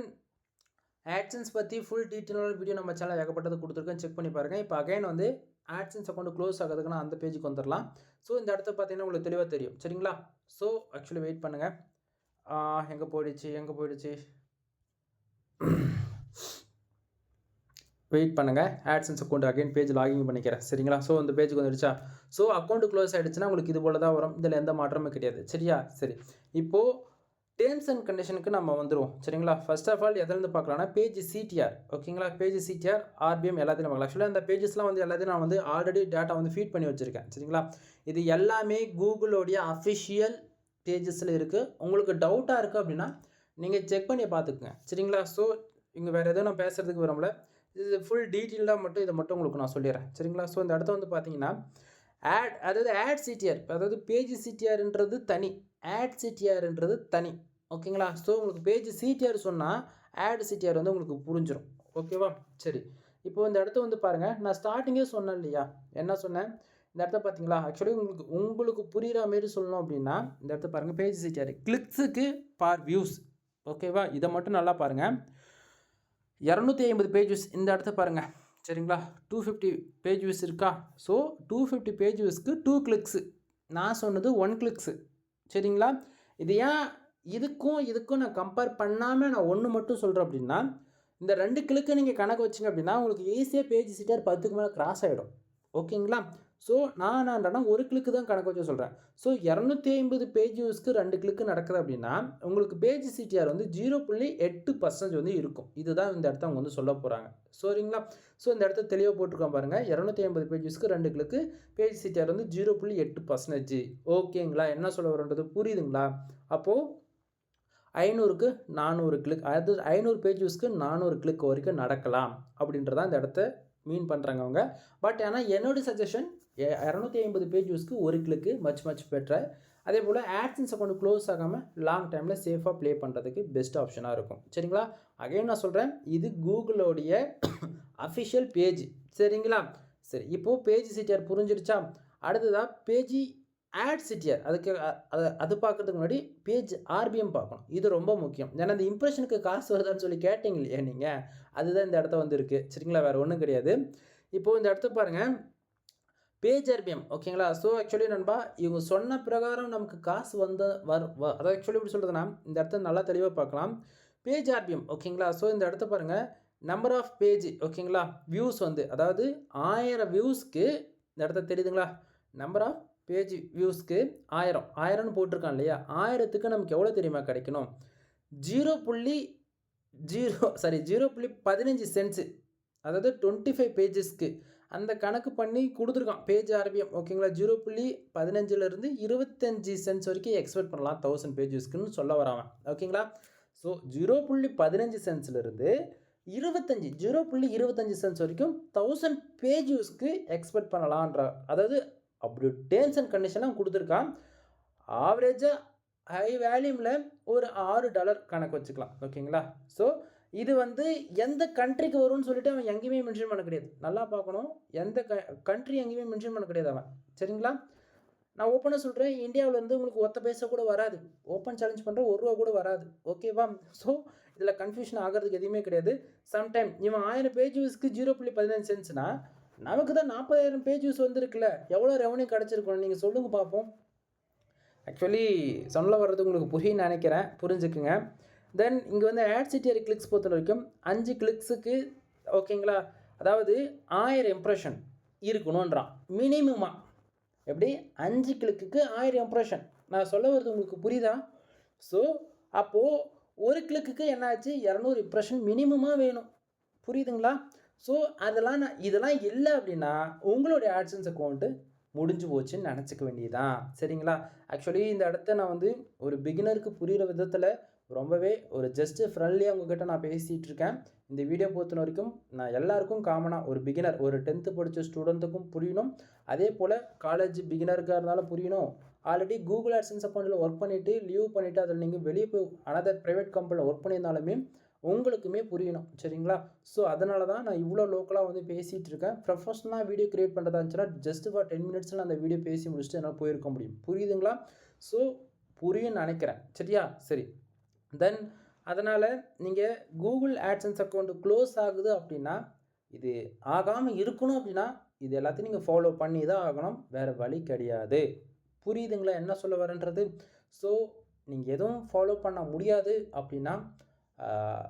ஆட்சன்ஸ் பற்றி ஃபுல் டீட்டெயிலான வீடியோ நம்ம சேனல் ஏகப்பட்டது கொடுத்துருக்கேன், செக் பண்ணி பாருங்கள். இப்போ அகைன் வந்து ஆட்சன்ஸ் அக்கௌண்ட் க்ளோஸ் ஆகிறதுக்குன்னா அந்த பேஜுக்கு வந்துடலாம். ஸோ இந்த இடத்த பார்த்தீங்கன்னா உங்களுக்கு தெளிவாக தெரியும். சரிங்களா? ஸோ ஆக்சுவலி வெயிட் பண்ணுங்கள். எங்கே போயிடுச்சு வெயிட் பண்ணுங்கள். ஆட்சன்ஸ் அக்கௌண்ட் அகைன் பேஜ் லாகின் பண்ணிக்கிறேன். சரிங்களா? ஸோ இந்த பேஜுக்கு வந்துடுச்சா? ஸோ அக்கௌண்ட் க்ளோஸ் ஆகிடுச்சுன்னா உங்களுக்கு இது போல தான் வரும். இதில் எந்த மாற்றமும் கிடையாது. சரியா? சரி. இப்போது டேர்ம்ஸ் அண்ட் கண்டிஷனுக்கு நம்ம வந்துடுவோம். சரிங்களா? ஃபர்ஸ்ட் ஆஃப் ஆல் எதுலேருந்து பார்க்கலாம்னா பேஜ் சிடிஆர். ஓகேங்களா? பேஜ் சிடிஆர், ஆர்பிஎம் எல்லாத்தையும் பார்க்கலாம். ஆக்சுவலாக அந்த பேஜஸ்லாம் வந்து எல்லாத்தையும் நான் வந்து ஆல்ரெடி டேட்டா வந்து ஃபீட் பண்ணி வச்சுருக்கேன். சரிங்களா? இது எல்லாமே கூகுளோடைய அஃபிஷியல் பேஜஸில் இருக்குது. உங்களுக்கு டவுட்டாக இருக்குது அப்படின்னா நீங்கள் செக் பண்ணி பார்த்துக்குங்க. சரிங்களா? ஸோ இங்கே வேறு எதுவும் நான் பேசுகிறதுக்கு விரும்பல. இது ஃபுல் டீட்டெயில்டாக மட்டும் இதை மட்டும் உங்களுக்கு நான் சொல்லிடுறேன். சரிங்களா? ஸோ இந்த இடத்த வந்து பார்த்தீங்கன்னா ஆட் சிடிஆர், அதாவது பேஜ் சிடிஆர்ன்றது தனி, ஆட் சிடிஆர்ன்றது தனி. ஓகேங்களா? ஸோ உங்களுக்கு பேஜ் சிடிஆர் சொன்னால் ஆட் சிடிஆர் வந்து உங்களுக்கு புரிஞ்சிடும். ஓகேவா? சரி. இப்போது இந்த இடத்த வந்து பாருங்கள். நான் ஸ்டார்டிங்கே சொன்னேன் இல்லையா? என்ன சொன்னேன்? இந்த இடத்த பார்த்தீங்களா? ஆக்சுவலி உங்களுக்கு புரிகிற மாரி சொல்லணும் அப்படின்னா இந்த இடத்த பாருங்கள். பேஜ் சிடிஆர் கிளிக்ஸுக்கு பார் வியூஸ். ஓகேவா? இதை மட்டும் நல்லா பாருங்கள். 250 பேஜஸ் இந்த இடத்த பாருங்கள். சரிங்களா? 250 பேஜ் வியூஸ் இருக்கா? ஸோ 250 பேஜ் வியூஸ்க்கு 2 கிளிக்ஸு. நான் சொன்னது 1 கிளிக்ஸு. சரிங்களா? இது ஏன் இதுக்கும் நான் கம்பேர் பண்ணாமல் நான் ஒன்று மட்டும் சொல்கிறேன் அப்படின்னா, இந்த 2 கிளிக்கு நீங்கள் கணக்கு வச்சிங்க அப்படின்னா உங்களுக்கு ஈஸியாக பேஜ் சிடிஆர் 10க்கு மேலே கிராஸ் ஆகிடும். ஓகேங்களா? ஸோ நான் என்னன்னா 1 கிளிக்கு தான் கணக்கு வச்சு சொல்கிறேன். ஸோ 250 பேஜ் வியூஸ்க்கு 2 கிளிக்கு நடக்குது அப்படின்னா உங்களுக்கு பேஜ் சிடிஆர் வந்து 0.8% வந்து இருக்கும். இதுதான் இந்த இடத்த அவங்க வந்து சொல்ல போகிறாங்க. சரிங்களா? ஸோ இந்த இடத்த தெளிவாக போட்டிருக்கோம் பாருங்கள். 250 பேஜ் வியூஸ்க்கு 2 கிளிக்கு பேஜ் சிடிஆர் வந்து 0.8%. ஓகேங்களா? என்ன சொல்ல வரன்றது புரியுதுங்களா? அப்போது 500க்கு 400 கிளிக், அதாவது 500 பேஜ் வியூஸ்க்கு 400 கிளிக் வரைக்கும் நடக்கலாம் அப்படின்றதான் இந்த இடத்த மீன் பண்ணுறாங்க அவங்க. பட் ஆனால் என்னோட சஜஷன் 250 பேஜ் வியூஸ்க்கு 1 கிளிக்கு மச் பெட்டர். அதே போல் ஆட்சன்ஸ் அக்கௌண்ட் க்ளோஸ் ஆகாமல் லாங் டைமில் சேஃபாக ப்ளே பண்ணுறதுக்கு பெஸ்ட் ஆப்ஷனாக இருக்கும். சரிங்களா? அகைன் நான் சொல்கிறேன், இது கூகுளோடைய அஃபிஷியல் பேஜ். சரிங்களா? சரி. இப்போது பேஜ் சிடிஆர் புரிஞ்சிடுச்சா? அடுத்ததாக பேஜ் ஆட் சிடிஆர், அது பார்க்குறதுக்கு முன்னாடி பேஜ் ஆர்பிஎம் பார்க்கணும். இது ரொம்ப முக்கியம். ஏன்னா இந்த இம்ப்ரெஷனுக்கு காசு வருதான்னு சொல்லி கேட்டிங்க இல்லையா நீங்கள்? அதுதான் இந்த இடத்த வந்து இருக்குது. சரிங்களா? வேறு ஒன்றும் கிடையாது. இப்போது இந்த இடத்த பாருங்கள். Page RPM. ஓகேங்களா? ஸோ ஆக்சுவலி நண்பா இவங்க சொன்ன பிரகாரம் நமக்கு காசு அதாவது ஆக்சுவலி எப்படி சொல்கிறதுனா இந்த இடத்த நல்லா தெளிவாக பார்க்கலாம். Page RPM. ஓகேங்களா? ஸோ இந்த இடத்த பாருங்கள். Number of page. ஓகேங்களா? வியூஸ் வந்து அதாவது 1000 வியூஸ்க்கு இந்த இடத்த தெரியுதுங்களா? நம்பர் ஆஃப் பேஜ் வியூஸ்க்கு 1000ன்னு போட்டிருக்கான் இல்லையா? 1000க்கு நமக்கு எவ்வளோ தெரியுமா கிடைக்கணும்? 0.15 சென்ட்ஸு, அதாவது 25 பேஜஸ்க்கு அந்த கணக்கு பண்ணி கொடுத்துருக்கான் பேஜ் ஆர்பிஎம். ஓகேங்களா? 0.15லேருந்து 25 சென்ட்ஸ் வரைக்கும் எக்ஸ்பெக்ட் பண்ணலாம் 1000 பேஜஸ்க்குன்னு சொல்ல வராமல். ஓகேங்களா? ஸோ 0.15 சென்ட்ஸ்லேருந்து 0.25 சென்ட்ஸ் வரைக்கும் 1000 பேஜஸ்க்கு எக்ஸ்பெக்ட் பண்ணலான்ற, அதாவது அப்படி டேர்ம்ஸ் அண்ட் கண்டிஷனாக கொடுத்துருக்கான். ஆவரேஜாக ஹை வேல்யூமில் ஒரு $6 கணக்கு வச்சுக்கலாம். ஓகேங்களா? ஸோ இது வந்து எந்த கண்ட்ரிக்கு வரும்னு சொல்லிட்டு அவன் எங்கேயுமே மென்ஷன் பண்ண கிடையாது. நல்லா பார்க்கணும். எந்த கண்ட்ரி எங்கேயுமே மென்ஷன் பண்ண கிடையாது அவன். சரிங்களா? நான் ஓப்பனாக சொல்கிறேன், இந்தியாவிலேருந்து உங்களுக்கு ஒத்த பைசா கூட வராது. ஓப்பன் சேலஞ்ச் பண்ணுற ₹1 கூட வராது. ஓகேவா? ஸோ இதில் கன்ஃபியூஷன் ஆகிறதுக்கு எதுவுமே கிடையாது. சம்டைம் இவன் 1000 பேஜ் வியூஸ்க்கு 0.15 சென்ட்ஸ்னா நமக்கு தான் 40,000 பேஜ் வியூஸ் வந்துருக்குல்ல, எவ்வளோ ரெவன்யூ கிடச்சிருக்கணும் நீங்கள் சொல்லுங்கள் பார்ப்போம். ஆக்சுவலி சொல்ல வர்றது உங்களுக்கு புரியுன்னு நினைக்கிறேன். புரிஞ்சுக்குங்க. தென் இங்கே வந்து ஆட் சிடிஆர் கிளிக்ஸ் பொறுத்த வரைக்கும் 5 கிளிக்ஸுக்கு ஓகேங்களா, அதாவது 1000 இம்ப்ரெஷன் இருக்கணுன்றான் மினிமமாக. எப்படி 5 கிளிக்கு 1000 இம்ப்ரெஷன். நான் சொல்ல வர்றது உங்களுக்கு புரியுதா? ஸோ அப்போது ஒரு கிளிக்கு என்ன ஆச்சு? 200 இம்ப்ரெஷன் மினிமமாக வேணும். புரியுதுங்களா? ஸோ இதெல்லாம் இல்லை அப்படின்னா உங்களுடைய ஆட்சன்ஸ் அக்கௌண்ட்டு முடிஞ்சு போச்சுன்னு நினச்சிக்க வேண்டியதான். சரிங்களா? ஆக்சுவலி இந்த இடத்த நான் வந்து ஒரு பிகினருக்கு புரிகிற விதத்தில் ரொம்பவே ஒரு ஜஸ்ட்டு ஃப்ரெண்ட்லியாக உங்ககிட்ட நான் பேசிகிட்டு இருக்கேன். இந்த வீடியோ பொறுத்த வரைக்கும் நான் எல்லாருக்கும் காமனாக ஒரு பிகினர், ஒரு 10th படித்த ஸ்டூடெண்ட்டுக்கும் புரியணும். அதே போல் காலேஜ் பிகினருக்காக இருந்தாலும் புரியணும். ஆல்ரெடி கூகுள் ஆட்சன்ஸ் அக்கௌண்ட்டில் ஒர்க் பண்ணிவிட்டு லீவ் பண்ணிவிட்டு அதில் நீங்கள் வெளியே போய் அனதர் ப்ரைவேட் கம்பெனியில் ஒர்க் பண்ணியிருந்தாலுமே உங்களுக்குமே புரியணும். சரிங்களா? ஸோ அதனால தான் நான் இவ்வளோ லோக்கலாக வந்து பேசிகிட்டு இருக்கேன். ப்ரொஃபஷனலாக வீடியோ க்ரியேட் பண்ணுறதா இருந்துச்சுன்னா ஜஸ்ட் ஃபார் 10 மினிட்ஸில் அந்த வீடியோ பேசி முடிச்சுட்டு என்னால் போயிருக்க முடியும். புரியுதுங்களா? ஸோ புரியும்னு நினைக்கிறேன். சரியா? சரி. தென் அதனால் நீங்கள் கூகுள் ஆட்சன்ஸ் அக்கௌண்ட் க்ளோஸ் ஆகுது அப்படின்னா, இது ஆகாமல் இருக்கணும் அப்படின்னா இது எல்லாத்தையும் நீங்கள் ஃபாலோ பண்ணி தான் ஆகணும், வேறு வழி கிடையாது. புரியுதுங்களா என்ன சொல்ல வரேன்றது? ஸோ நீங்கள் எதுவும் ஃபாலோ பண்ண முடியாது அப்படின்னா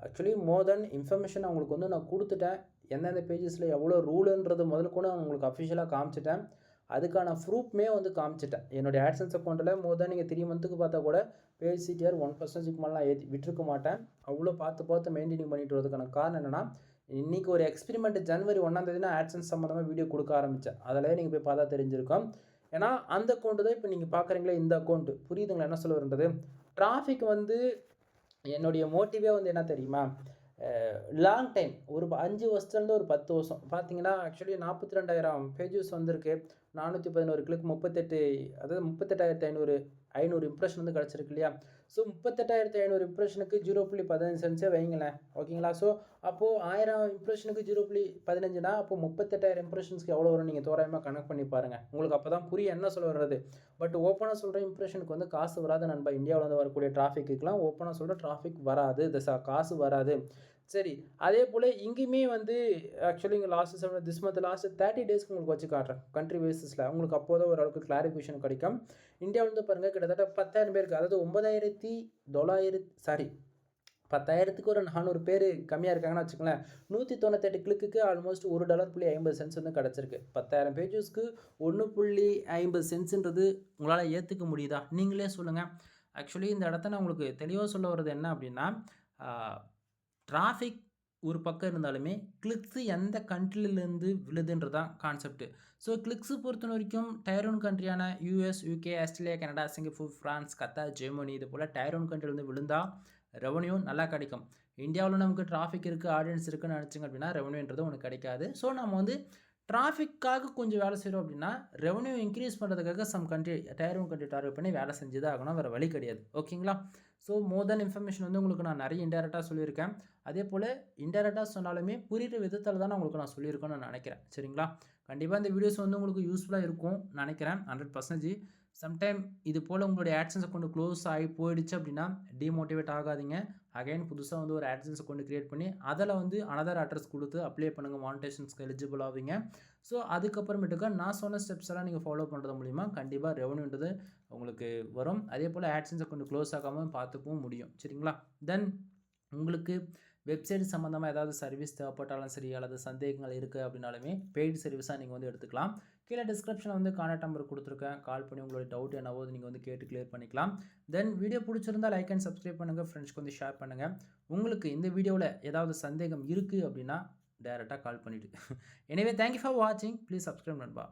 ஆக்சுவலி மோர் தென் இன்ஃபர்மேஷன் அவங்களுக்கு வந்து நான் கொடுத்துட்டேன். எந்தெந்த பேஜஸில் எவ்வளோ ரூலுன்றது முதல்ல கூட நான் உங்களுக்கு அஃபிஷியலாக காமிச்சிட்டேன். அதுக்கான ப்ரூஃப்மே வந்து காமிச்சிட்டேன். என்னுடைய AdSense அக்கௌண்ட்டில் மோர் தென் நீங்கள் 3 மந்த்துக்கு பார்த்தா கூட பேஜ் CTR 1%க்கு மேலே விட்டுருக்க மாட்டேன். அவ்வளோ பார்த்து மெயின்டைனிங் பண்ணிட்டு வரதுக்கான காரணம் என்னென்னா, இன்றைக்கி ஒரு எக்ஸ்பெரிமெண்ட் ஜனவரி 1ஆம் தேதி நான் AdSense சம்மந்தமாக வீடியோ கொடுக்க ஆரம்பித்தேன். அதிலே நீங்கள் போய் பார்த்தா தெரிஞ்சிருக்கும். ஏன்னா அந்த அக்கௌண்ட்டு தான் இப்போ நீங்கள் பார்க்குறீங்களே இந்த அக்கௌண்ட்டு. புரியுதுங்களா என்ன சொல்ல வருன்றது? டிராஃபிக் வந்து என்னுடைய மோட்டிவே வந்து என்ன தெரியுமா? லாங் டைம் ஒரு 5 வருஷத்துலேருந்து ஒரு 10 வருஷம் பார்த்தீங்கன்னா, ஆக்சுவலி 42,000 பேஜஸ் வந்திருக்கு. 411 கிளிக் 38 அதாவது 38,500 இம்ப்ரெஷன் வந்து கிடச்சிருக்கு இல்லையா? ஸோ 38,500 இம்ப்ரெஷனுக்கு 0.15 சென்ட்ஸே வைங்களேன். ஓகேங்களா? ஸோ அப்போது 1000 இம்ப்ரெஷனுக்கு 0.15னா அப்போ 38,000 இம்ப்ரெஷன்ஸ்க்கு எவ்வளோ வரும் நீங்கள் தோராயமாக கணக்கு பண்ணி பாருங்கள். உங்களுக்கு அப்போ தான் புரியும் என்ன சொல்ல வர்றது. பட் ஓப்பனாக சொல்கிற இம்ப்ரெஷனுக்கு வந்து காசு வராது நண்பா. இந்தியாவில் வந்து வரக்கூடிய டிராஃபிக்குலாம் ஓப்பனாக சொல்கிற டிராஃபிக் வராது, காசு வராது. சரி, அதே போல் இங்கேயுமே வந்து ஆக்சுவலி இங்கே திஸ் மந்த் லாஸ்ட் 30 டேஸ்க்கு உங்களுக்கு வச்சு காட்டுறேன் கண்ட்ரி பேசிஸில். உங்களுக்கு அப்போது தான் ஓரளவுக்கு கிளாரிஃபிகேஷன் கிடைக்கும். இந்தியாவில் வந்து பாருங்கள் கிட்டத்தட்ட 10,000 பேருக்கு, அதாவது 10,000க்கு ஒரு 400 பேர் கம்மியாக இருக்காங்கன்னு வச்சுக்கோங்களேன். 198 கிளிக்கு ஆல்மோஸ்ட் $1.50 வந்து கிடச்சிருக்கு. 10,000 பேஜஸ்க்கு 1.50 சென்ட்ஸுன்றது உங்களால் ஏற்றுக்க முடியுதா? நீங்களே சொல்லுங்கள். ஆக்சுவலி இந்த இடத்த நான் உங்களுக்கு தெளிவாக சொல்ல வர்றது என்ன அப்படின்னா, டிராஃபிக் ஒரு பக்கம் இருந்தாலுமே கிளிக்ஸு எந்த கண்ட்ரிலேருந்து விழுதுன்றது தான் கான்செப்ட்டு. ஸோ கிளிக்ஸு பொறுத்த வரைக்கும் டயர் 1 கண்ட்ரியான US, UK, Australia, Canada, Singapore, France, Qatar, Germany இது போல் டயர் 1 கண்ட்ரிலேருந்து விழுந்தால் ரெவன்யூ நல்லா கிடைக்கும். இந்தியாவில் நமக்கு டிராஃபிக் இருக்குது, ஆடியன்ஸ் இருக்குதுன்னு நினச்சிங்க அப்படின்னா ரெவன்யூன்றது ஒன்று கிடைக்காது. ஸோ நம்ம வந்து டிராஃபிக்காக கொஞ்சம் வேலை செய்கிறோம் அப்படின்னா ரெவன்யூ இன்க்ரீஸ் பண்ணுறதுக்காக டயர் 1 கண்ட்ரி டார்கெட் பண்ணி வேலை செஞ்சு தான் ஆகணும், வேறு வழி கிடையாது. ஓகேங்களா? ஸோ மோர் தென் இன்ஃபர்மேஷன் வந்து உங்களுக்கு நான் நிறைய இன்டெரக்டாக சொல்லியிருக்கேன். அதே போல் இன்டெரக்டாக சொன்னாலுமே புரிகிற விதத்தில் தான் உங்களுக்கு நான் சொல்லியிருக்கேன்னு நான் நினைக்கிறேன். சரிங்களா? கண்டிப்பாக இந்த வீடியோஸ் வந்து உங்களுக்கு யூஸ்ஃபுல்லாக இருக்கும் நினைக்கிறேன் 100%. சம்டைம் இது போல் உங்களுடைய AdSense அக்கௌண்ட் க்ளோஸ் ஆகி போயிடுச்சு அப்படின்னா டிமோட்டிவேட் ஆகாதீங்க. அகைன் புதுசாக வந்து ஒரு AdSense அக்கௌண்ட் க்ரியேட் பண்ணி அதில் வந்து அனதர் அட்ரஸ் கொடுத்து அப்ளை பண்ணுங்கள், மானிட்டைசேஷன்ஸ்க்கு எலிஜிபிள் ஆவீங்க. ஸோ அதுக்கப்புறமேட்டுக்கா நான் சொன்ன ஸ்டெப்ஸ் எல்லாம் நீங்கள் ஃபாலோ பண்ணுறது மூலிமா கண்டிப்பாக ரெவன்யூன்றது உங்களுக்கு வரும். அதே போல் AdSense அக்கௌண்ட் க்ளோஸ் ஆகாமல் பார்த்துக்கவும் முடியும். சரிங்களா? தென் உங்களுக்கு வெப்சைட் சம்மந்தமாக ஏதாவது சர்வீஸ் தேவைப்பட்டாலும் சரி, அல்லது சந்தேகங்கள் இருக்குது அப்படின்னாலுமே பெய்டு சர்வீஸாக நீங்கள் வந்து எடுத்துக்கலாம். கீழே டிஸ்கிரிப்ஷனில் வந்து கான்டாக்ட் நம்பர் கொடுத்துருக்கேன். கால் பண்ணி உங்களுடைய டவுட் என்னவோ நீங்கள் வந்து கேட்டு கிளியர் பண்ணிக்கலாம். தென் வீடியோ பிடிச்சிருந்தால் லைக் அண்ட் சப்ஸ்கிரைப் பண்ணுங்கள், ஃப்ரெண்ட்ஸ்க்கு வந்து ஷேர் பண்ணுங்கள். உங்களுக்கு இந்த வீடியோவில் ஏதாவது சந்தேகம் இருக்குது அப்படின்னா டைரெக்டாக கால் பண்ணிவிட்டு. எனவே தேங்க்யூ ஃபார் வாட்சிங். ப்ளீஸ் சப்ஸ்கிரைப் நண்பா.